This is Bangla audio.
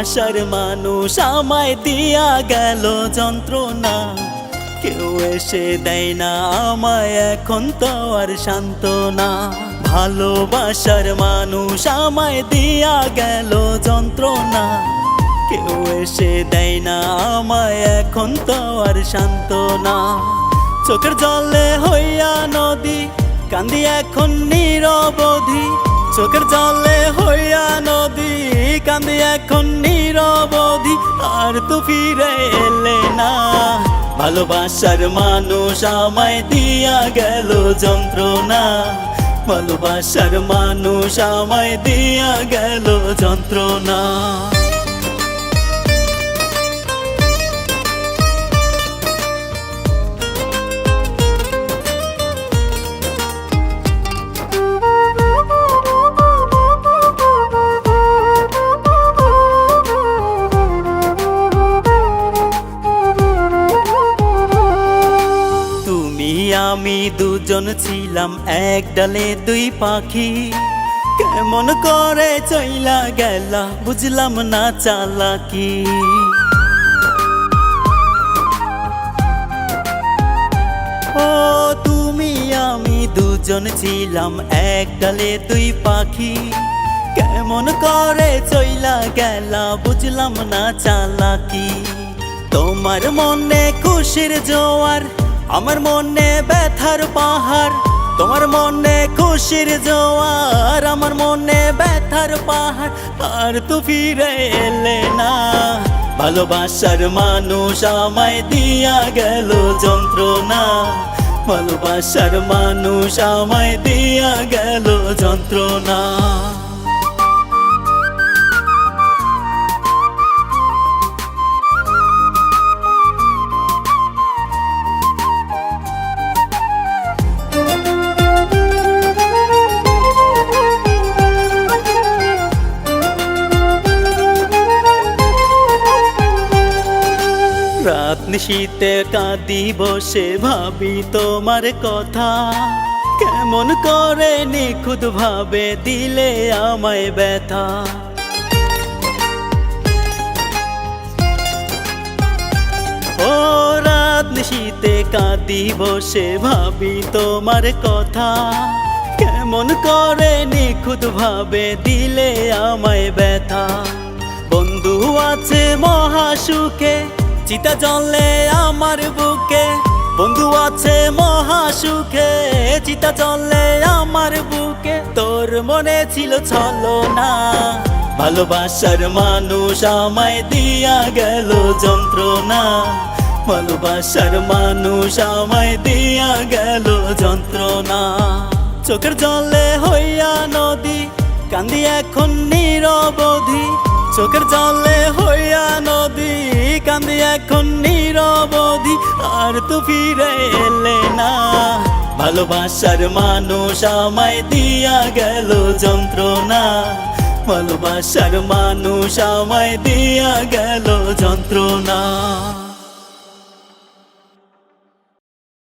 ভালোবাসার মানুষ আমায় দিয়া গেল যন্ত্রণা। কেউ এসে দেয় না আমায় এখন তো আর সান্ত্বনা। ভালোবাসার মানুষ আমায় দিয়া গেল যন্ত্রণা। কেউ এসে দেয় না আমায় এখন তো আর সান্ত্বনা। চোখের জলে হইয়া নদী কান্দি এখন নিরবধি। চোখের জলে হইয়া নদী কান্দি এখন নিরবধি। আর তো ফিরে এলে না। ভালোবাসার মানুষ আমায় দিয়া গেল যন্ত্রণা। ভালোবাসার মানুষ আমায় দিয়া গেল যন্ত্রণা। আমি দুজন ছিলাম এক ডালে দুই পাখি। কেমন করে চইলা গেলা বুঝলাম না চালাকি। ও তুমি আমি দুজন ছিলাম এক ডালে দুই পাখি। কেমন করে চইলা গেলা বুঝলাম না চালাকি। তোমার মনে খুশির জোয়ার আমার মনে ব্যথার পাহাড়। তোমার মনে খুশির জোয়ার আমার মনে ব্যথার পাহাড়। আর তো ফিরে এলে না। ভালোবাসার মানুষ আমায় দিয়া গেল যন্ত্রণা। ভালোবাসার মানুষ আমায় দিয়া গেল যন্ত্রণা। রাত নিশীতে কাঁদি বসে ভাবি তোমার কথা। কেমন করে নিখুঁত ভাবে দিলে আমায় ব্যথা। ও রাত নিশীতে কাঁদি বসে ভাবি তোমার কথা। কেমন করে নিখুঁত ভাবে দিলে আমায় ব্যথা। বন্ধু আছে মহাসুখে চিতা জ্বলে আমার বুকে। বন্ধু আছে মহাসুখে চিতা জ্বলে আমার বুকে। তোর মনে ছিল ছলনা। ভালোবাসার মানুষ আমায় দিয়া গেল যন্ত্রণা। ভালোবাসার মানুষ আমায় দিয়া গেল যন্ত্রণা। চোখের জলে হইয়া নদী কান্দি এখন নিরবধি। চোখের জলে হইয়া নদী কান্দি এখন নিরবধি। আর তো ফিরে এলে না। ভালোবাসার মানুষ আমায় দিয়া গেল যন্ত্রণা। ভালোবাসার মানুষ আমায় দিয়া গেল যন্ত্রণা।